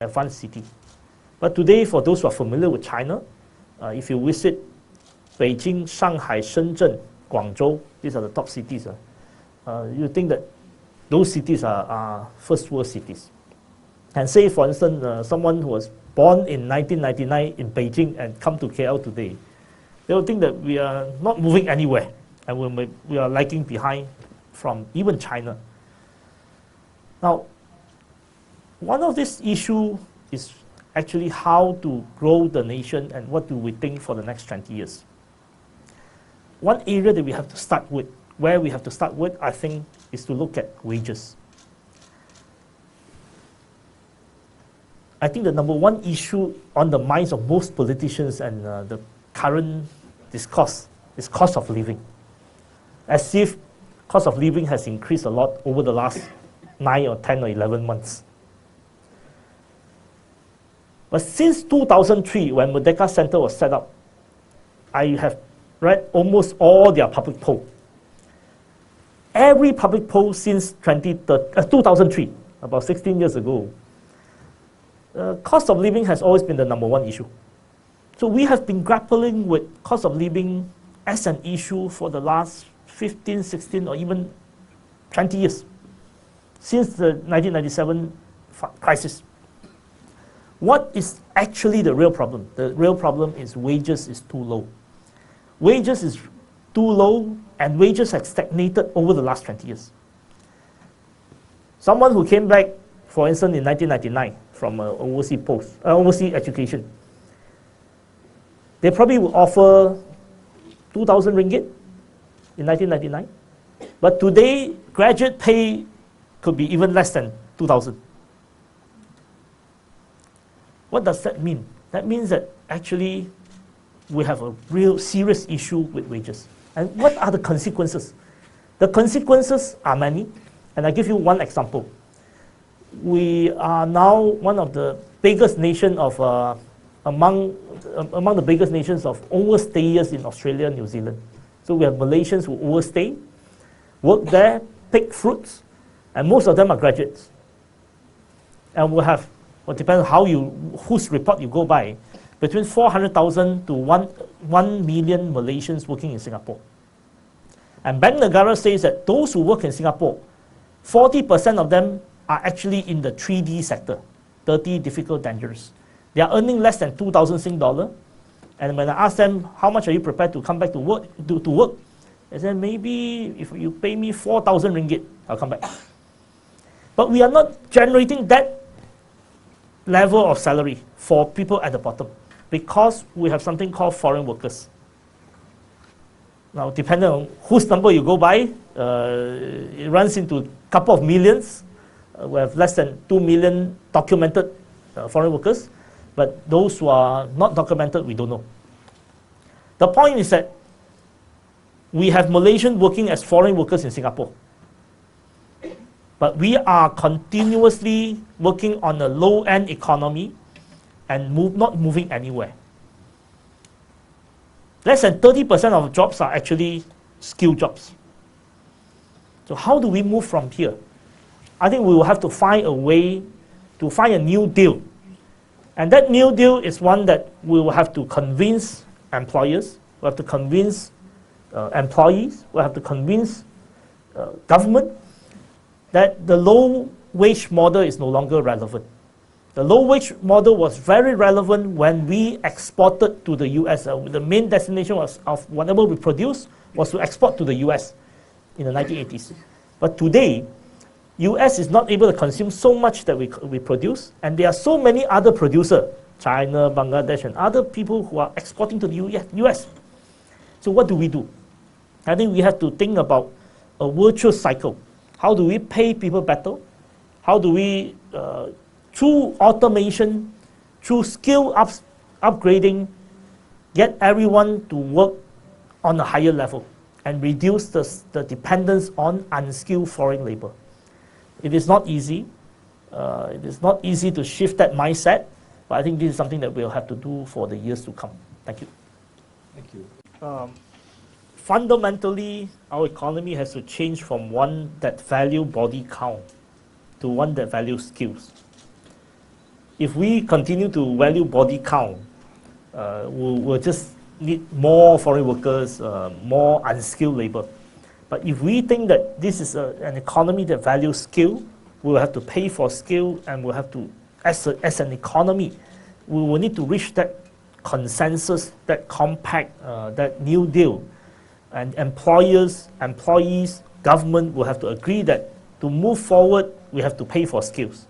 advanced city. But today, for those who are familiar with China, if you visit Beijing, Shanghai, Shenzhen, Guangzhou, these are the top cities, you think that those cities are first world cities. And say, for instance, someone who was born in 1999 in Beijing and come to KL today, they will think that we are not moving anywhere and we are lagging behind from even China. Now, one of these issues is actually how to grow the nation and what do we think for the next 20 years. One area that we have to start with, I think, is to look at wages. I think the number one issue on the minds of most politicians and the current discourse is cost of living. As if cost of living has increased a lot over the last 9 or 10 or 11 months. But since 2003, when Merdeka Center was set up, I have read almost all their public polls. Every public poll since 2003, about 16 years ago, cost of living has always been the number one issue. So we have been grappling with cost of living as an issue for the last 15, 16, or even 20 years, since the 1997 crisis. What is actually the real problem? The real problem is wages is too low. Wages is too low, and wages have stagnated over the last 20 years. Someone who came back, for instance, in 1999 from overseas education, they probably would offer 2,000 ringgit in 1999. But today, graduate pay could be even less than 2,000. What does that mean? That means that actually we have a real serious issue with wages. And what are the consequences? The consequences are many, and I give you one example. We are now one of the biggest nation of among the biggest nations of overstayers in Australia and New Zealand. So we have Malaysians who overstay, work there, pick fruits, and most of them are graduates. And we have, well, depends on whose report you go by, between 400,000 to 1 million Malaysians working in Singapore. And Bank Negara says that those who work in Singapore, 40% of them are actually in the 3D sector, dirty, difficult, dangerous. They are earning less than 2,000 Sing dollar. And when I ask them, how much are you prepared to come back to work, they said, maybe if you pay me 4,000 ringgit, I'll come back. But we are not generating that level of salary for people at the bottom because we have something called foreign workers. Now, depending on whose number you go by, it runs into a couple of millions. We have less than 2 million documented foreign workers, but those who are not documented, we don't know. The point is that we have Malaysians working as foreign workers in Singapore, but we are continuously working on a low-end economy and not moving anywhere. Less than 30% of jobs are actually skilled jobs. So how do we move from here? I think we will have to find a way to find a new deal. And that new deal is one that we will have to convince employers, we have to convince employees, we have to convince government that the low-wage model is no longer relevant. The low-wage model was very relevant when we exported to the US. The main destination of whatever we produce was to export to the US in the 1980s. But today, US is not able to consume so much that we produce, and there are so many other producers, China, Bangladesh, and other people who are exporting to the US. So what do we do? I think we have to think about a virtuous cycle. How do we pay people better? How do we, through automation, through skill upgrading, get everyone to work on a higher level and reduce the dependence on unskilled foreign labor? It is not easy. It is not easy to shift that mindset, but I think this is something that we'll have to do for the years to come. Thank you. Thank you. Fundamentally, our economy has to change from one that values body count to one that values skills. if we continue to value body count, we'll just need more foreign workers, more unskilled labor. But if we think that this is an economy that values skill, we will have to pay for skill, and we'll have to, as an economy, we will need to reach that consensus, that compact, that New Deal. And employers, employees, government will have to agree that to move forward, we have to pay for skills.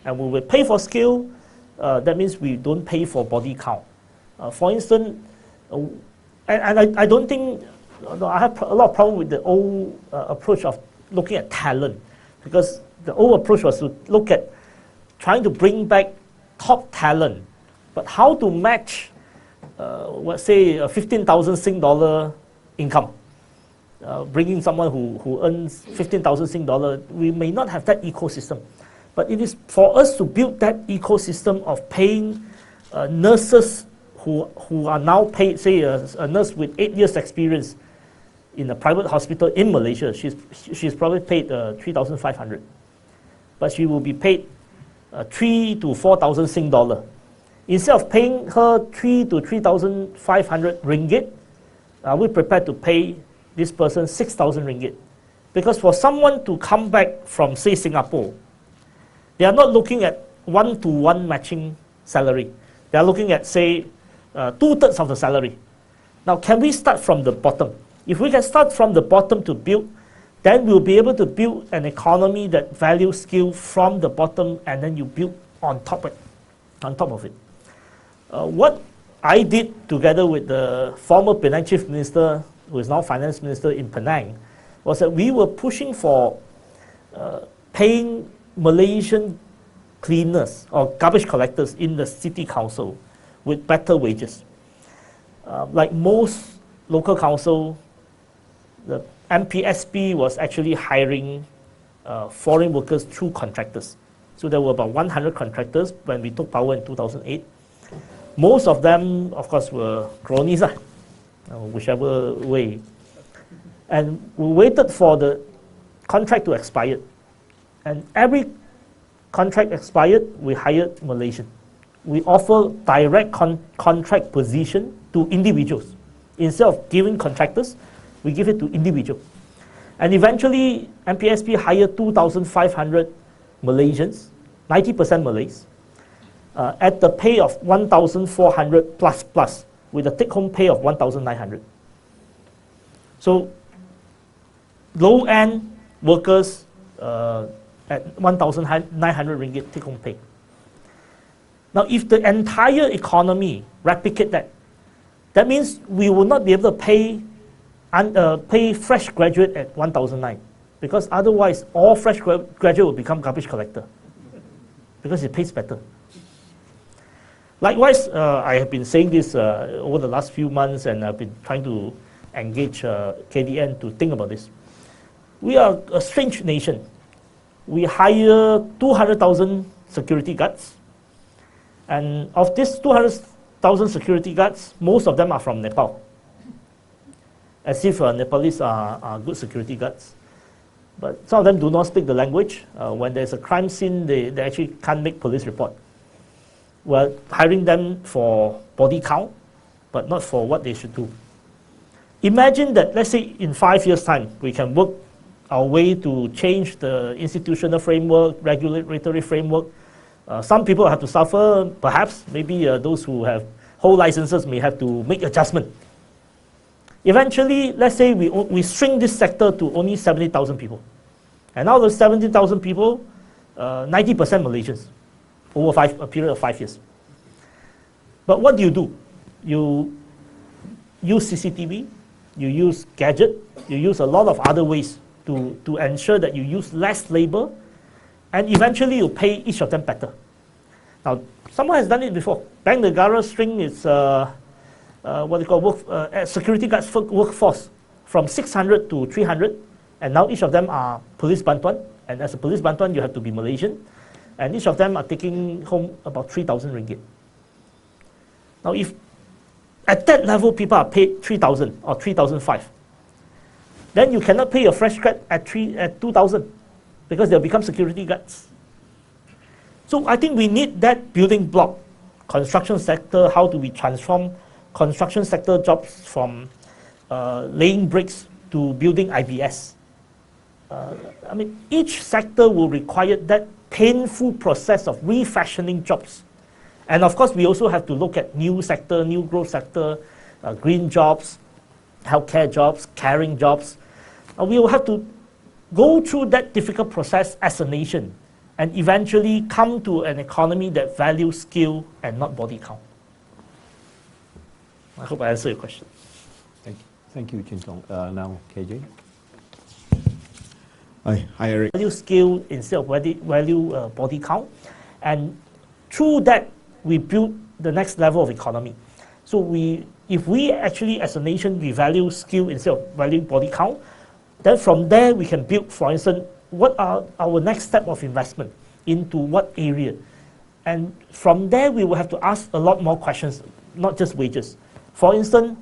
And when we pay for skill, that means we don't pay for body count. For instance, I don't think, I have a lot of problem with the old approach of looking at talent, because the old approach was to look at trying to bring back top talent, but how to match, let's say, a 15,000 Sing dollar income. Bringing someone who earns 15,000 Sing dollar, we may not have that ecosystem. But it is for us to build that ecosystem of paying nurses who are now paid, say a nurse with 8 years experience in a private hospital in Malaysia, she's probably paid 3,500. But she will be paid 3 to 4,000 Sing dollar. Instead of paying her 3 to 3,500 ringgit, we're prepared to pay this person 6,000 ringgit. Because for someone to come back from, say, Singapore, they are not looking at one-to-one matching salary. They are looking at, say, 2/3 of the salary. Now, can we start from the bottom? If we can start from the bottom to build, then we'll be able to build an economy that values skill from the bottom, and then you build on top of it. What I did together with the former Penang Chief Minister, who is now Finance Minister in Penang, was that we were pushing for paying Malaysian cleaners or garbage collectors in the city council with better wages. Like most local council, the MPSP was actually hiring foreign workers through contractors. So there were about 100 contractors when we took power in 2008. Most of them, of course, were cronies, whichever way. And we waited for the contract to expire. And every contract expired, we hired Malaysian. We offer direct contract position to individuals. Instead of giving contractors, we give it to individuals. And eventually, MPSP hired 2,500 Malaysians, 90% Malays, at the pay of 1,400 plus, with a take-home pay of 1,900. So, low-end workers at 1,900 ringgit take-home pay. Now, if the entire economy replicate that, that means we will not be able to pay fresh graduate at 1,009, because otherwise all fresh graduate will become garbage collector, because it pays better. Likewise, I have been saying this over the last few months, and I've been trying to engage KDN to think about this. We are a strange nation. We hire 200,000 security guards, and of these 200,000 security guards, most of them are from Nepal, as if Nepalese are good security guards. But some of them do not speak the language. When there's a crime scene, they actually can't make police report. We're hiring them for body count, but not for what they should do. Imagine that, let's say in 5 years' time, we can work our way to change the institutional framework, regulatory framework. Some people have to suffer, perhaps, maybe those who have whole licenses may have to make adjustment. Eventually, let's say we shrink this sector to only 70,000 people. And out of those 70,000 people, 90% Malaysians, over a period of 5 years. But what do? You use CCTV, you use gadget, you use a lot of other ways to ensure that you use less labor, and eventually you pay each of them better. Now, someone has done it before. Bank Negara string is what they call security guards workforce from 600 to 300, and now each of them are police bantuan, and as a police bantuan you have to be Malaysian, and each of them are taking home about 3,000 ringgit. Now, if at that level people are paid 3,000 or 3,500, then you cannot pay a fresh grad at 2,000, because they'll become security guards. So I think we need that building block. Construction sector, how do we transform construction sector jobs from laying bricks to building IBS? I mean, each sector will require that painful process of refashioning jobs. And of course, we also have to look at new sector, new growth sector, green jobs, healthcare jobs, caring jobs. We will have to go through that difficult process as a nation and eventually come to an economy that values skill and not body count. I hope I answered your question. Thank you, Chin-Tong. Now, KJ. Hi, Eric. Value skill instead of value body count. And through that, we build the next level of economy. So if we actually, as a nation, we value skill instead of value body count, then from there we can build, for instance, what are our next step of investment into what area. And from there, we will have to ask a lot more questions, not just wages. For instance,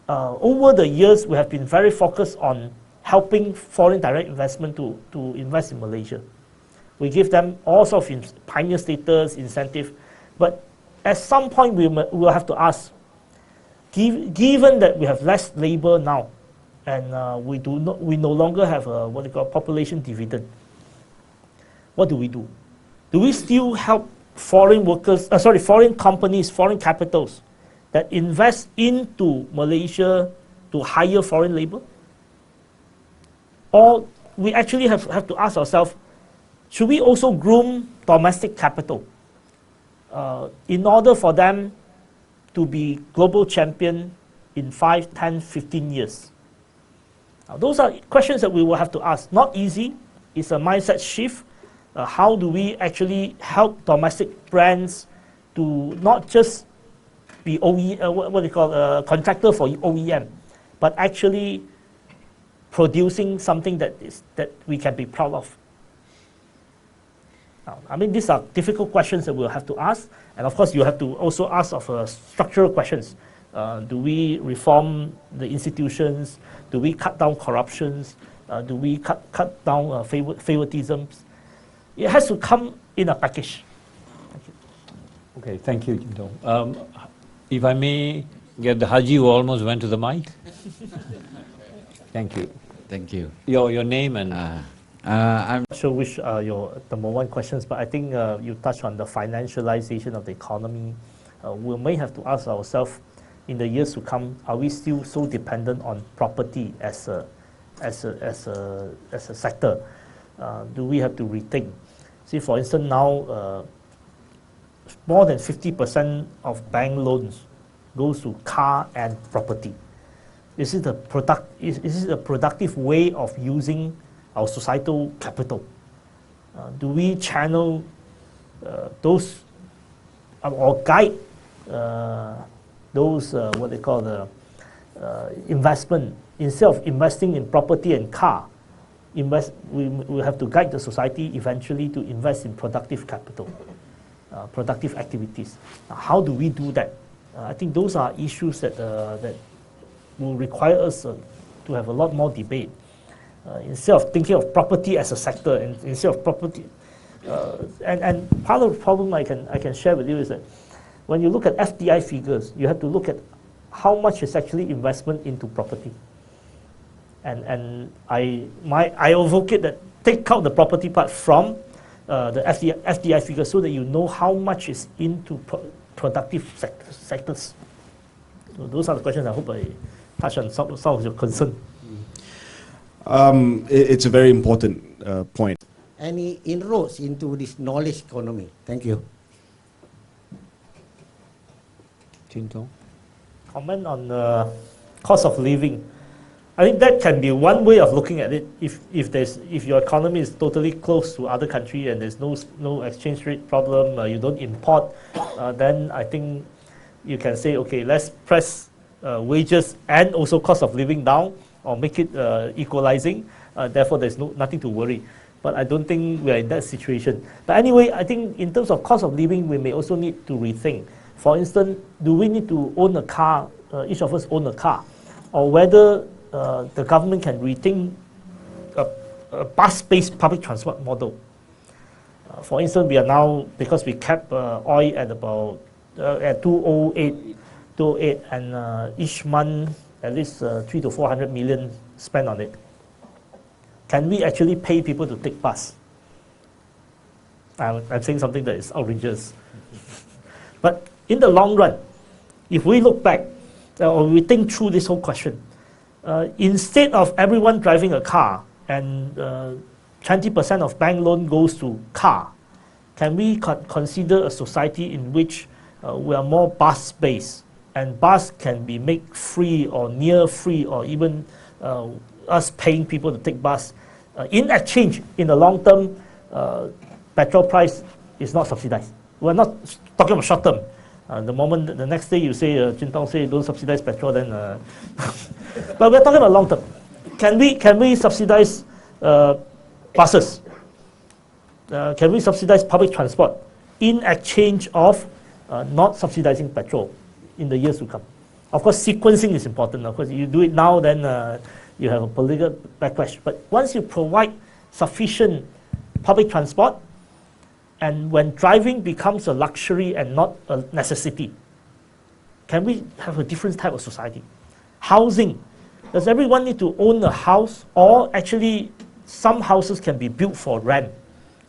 over the years, we have been very focused on helping foreign direct investment to invest in Malaysia. We give them all sorts of pioneer status, incentive, but at some point we will have to ask, given that we have less labor now, and we no longer have a, what they call population dividend, what do we do? Do we still help foreign workers, foreign companies, foreign capitals that invest into Malaysia to hire foreign labor? Or we actually have to ask ourselves, should we also groom domestic capital in order for them to be global champion in 5, 10, 15 years? Now, those are questions that we will have to ask. Not easy. It's a mindset shift. How do we actually help domestic brands to not just be contractor for OEM, but actually producing something that we can be proud of. Now, I mean, these are difficult questions that we'll have to ask, and of course, you have to also ask of structural questions. Do we reform the institutions? Do we cut down corruptions? Do we cut down favoritisms? It has to come in a package. Thank you. Okay, thank you, Chin-Tong. If I may get the Haji who almost went to the mic. Thank you. Thank you. Your name and... I'm not sure which are your number one questions, but I think you touched on the financialization of the economy. We may have to ask ourselves, in the years to come, are we still so dependent on property as a sector? Do we have to rethink? See, for instance, now more than 50% of bank loans goes to car and property. Is it a productive way of using our societal capital? Do we channel those or guide those what they call the investment, instead of investing in property and car? We have to guide the society eventually to invest in productive capital, productive activities. Now, how do we do that? I think those are issues that will require us to have a lot more debate. Instead of thinking of property as a sector, and instead of property, and part of the problem I can share with you is that when you look at FDI figures, you have to look at how much is actually investment into property. And I advocate that take out the property part from the FDI figures so that you know how much is into productive sectors. So those are the questions I hope I touch on some of your concern. It's a very important point. Any inroads into this knowledge economy? Thank you. Chin-Tong. Comment on cost of living. I think that can be one way of looking at it. If your economy is totally close to other country and there's no exchange rate problem, you don't import, then I think you can say, okay, let's press wages and also cost of living down, or make it equalizing. Therefore, there's nothing to worry. But I don't think we are in that situation. But anyway, I think in terms of cost of living, we may also need to rethink. For instance, do we need to own a car? Each of us own a car, or whether the government can rethink a bus-based public transport model. For instance, we are now, because we kept oil at about at 208, and each month at least 300 to 400 million spent on it. Can we actually pay people to take bus? I'm saying something that is outrageous. But in the long run, if we look back or we think through this whole question, instead of everyone driving a car and 20% of bank loan goes to car, can we consider a society in which we are more bus-based, and bus can be made free or near free, or even us paying people to take bus? In exchange, in the long term, petrol price is not subsidized. We're not talking about short term. The next day you say, Chintong say don't subsidize petrol, then but we're talking about long term. Can we subsidize buses? Can we subsidize public transport in exchange of not subsidizing petrol in the years to come? Of course, sequencing is important. Of course, you do it now, then you have a political backlash. But once you provide sufficient public transport, and when driving becomes a luxury and not a necessity, can we have a different type of society? Housing. Does everyone need to own a house? Or actually, some houses can be built for rent,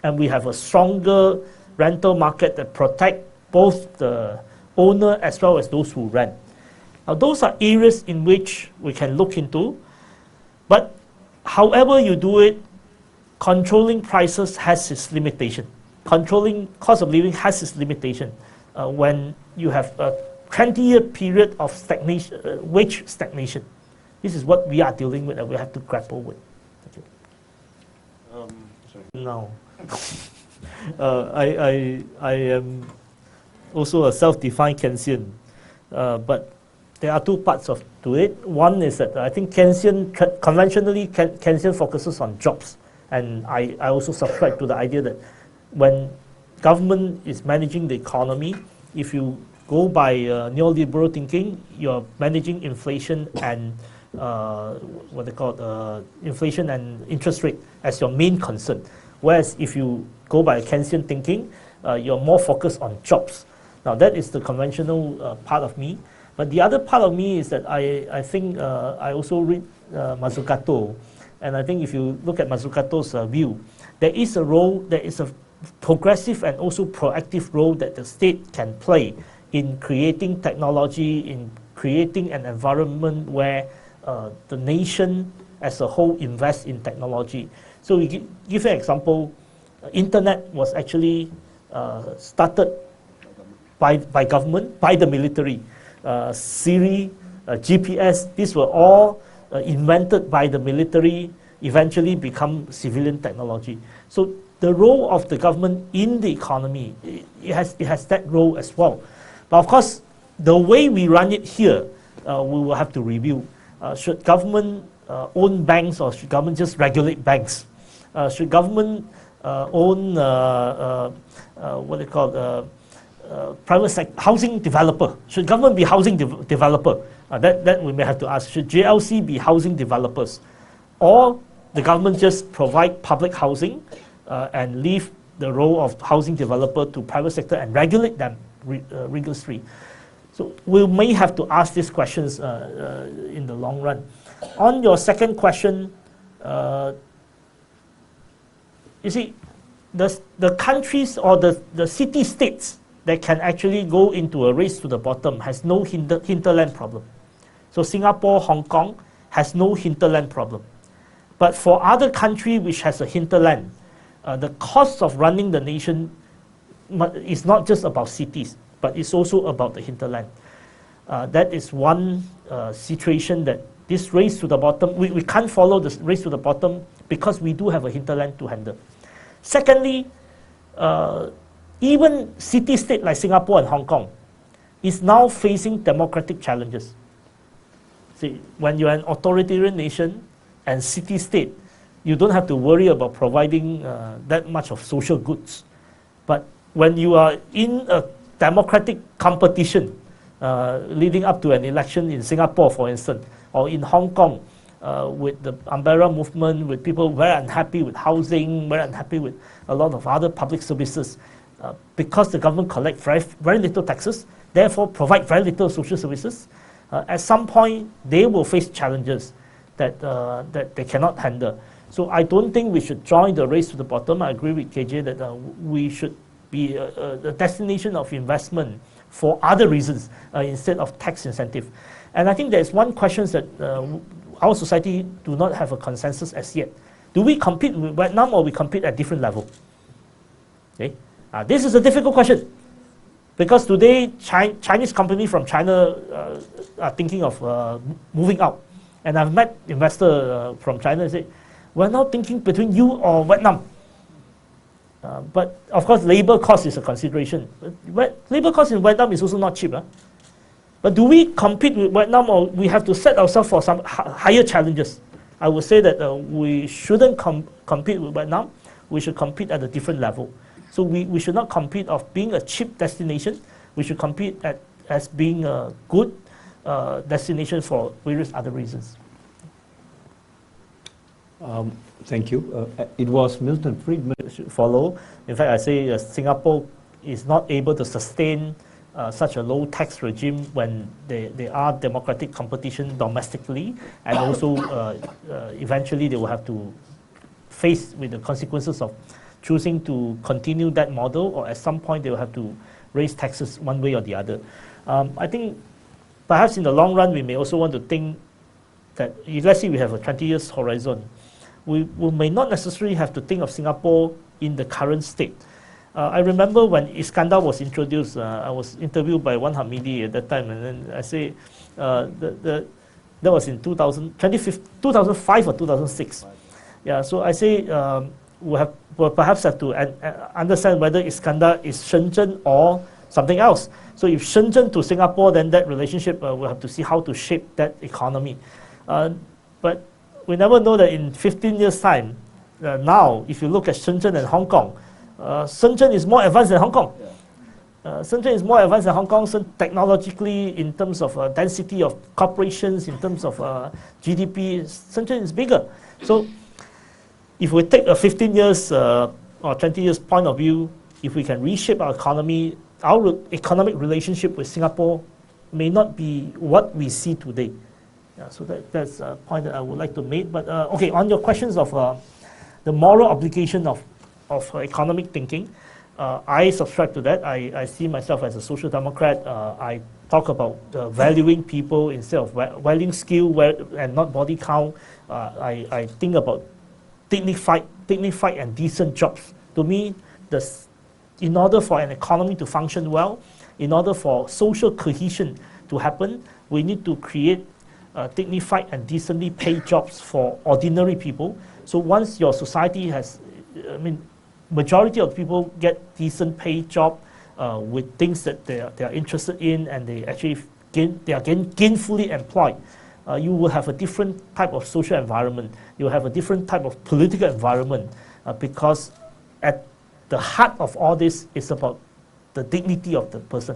and we have a stronger rental market that protect both the owner as well as those who rent. Now, those are areas in which we can look into, but however you do it, controlling prices has its limitation. Controlling cost of living has its limitation. When you have a 20-year period of stagnation, wage stagnation, this is what we are dealing with and we have to grapple with. Thank you. No. I am also a self-defined Keynesian, but there are two parts to it. One is that I think conventionally Keynesian focuses on jobs, and I also subscribe to the idea that when government is managing the economy, if you go by neoliberal thinking, you're managing inflation and inflation and interest rate as your main concern. Whereas if you go by Keynesian thinking, you're more focused on jobs. Now that is the conventional part of me. But the other part of me is that I think I also read Mazzucato, and I think if you look at Mazzucato's view, there is a role, there is a progressive and also proactive role that the state can play in creating technology, in creating an environment where the nation as a whole invests in technology. So we give an example. Internet was actually started by government, by the military. Siri, GPS, these were all invented by the military, eventually become civilian technology. So the role of the government in the economy, it has that role as well. But of course, the way we run it here, we will have to review. Should government own banks, or should government just regulate banks? Should government own private sector housing developer? Should government be housing developer? That we may have to ask. Should JLC be housing developers, or the government just provide public housing and leave the role of housing developer to private sector and regulate them rigorously? So we may have to ask these questions in the long run. On your second question, you see, the countries or the city-states that can actually go into a race to the bottom has no hinterland problem. So Singapore, Hong Kong has no hinterland problem. But for other country which has a hinterland, the cost of running the nation is not just about cities, but it's also about the hinterland. That is one situation that this race to the bottom, we can't follow this race to the bottom because we do have a hinterland to handle. Secondly, even city-state like Singapore and Hong Kong is now facing democratic challenges. See, when you're an authoritarian nation and city-state, you don't have to worry about providing that much of social goods. But when you are in a democratic competition leading up to an election in Singapore, for instance, or in Hong Kong, with the umbrella movement, with people very unhappy with housing, very unhappy with a lot of other public services, because the government collect very little taxes, therefore provide very little social services. At some point, they will face challenges that they cannot handle. So I don't think we should join the race to the bottom. I agree with KJ that we should be a destination of investment for other reasons instead of tax incentive. And I think there's one question that our society do not have a consensus as yet. Do we compete with Vietnam or we compete at different level? Okay? This is a difficult question because today Chinese companies from China are thinking of moving out. And I've met investors from China and say, we're now thinking between you or Vietnam. But of course, labor cost is a consideration. But labor cost in Vietnam is also not cheap. But do we compete with Vietnam or we have to set ourselves for some higher challenges? I would say that we shouldn't compete with Vietnam. We should compete at a different level. So we should not compete of being a cheap destination. We should compete as being a good destination for various other reasons. Thank you. It was Milton Friedman. Should follow. In fact, I say Singapore is not able to sustain such a low tax regime when there are democratic competition domestically, and also eventually they will have to face with the consequences of choosing to continue that model, or at some point they will have to raise taxes one way or the other. I think perhaps in the long run we may also want to think that if let's say we have a 20 years horizon, we may not necessarily have to think of Singapore in the current state. I remember when Iskandar was introduced, I was interviewed by Wan Hamidi at that time, and then I say, that was in 2005 or 2006. Yeah, so I say we'll perhaps have to understand whether Iskandar is Shenzhen or something else. So if Shenzhen to Singapore, then that relationship, we'll have to see how to shape that economy. But we never know that in 15 years' time, now, if you look at Shenzhen and Hong Kong, Shenzhen is more advanced than Hong Kong. Shenzhen is more advanced than Hong Kong technologically, in terms of density of corporations, in terms of GDP. Shenzhen is bigger. So if we take a 15 years or 20 years point of view, if we can reshape our economy, our economic relationship with Singapore may not be what we see today. Yeah, so that's a point that I would like to make. But okay, on your questions of the moral obligation of economic thinking, I subscribe to that. I see myself as a social democrat. I talk about valuing people instead of valuing skill and not body count. I think about dignified and decent jobs. To me, in order for an economy to function well, in order for social cohesion to happen, we need to create dignified and decently paid jobs for ordinary people. So once your society has, majority of people get decent paid job with things that they are interested in, and they actually are gainfully employed, you will have a different type of social environment. You will have a different type of political environment, because at the heart of all this is about the dignity of the person.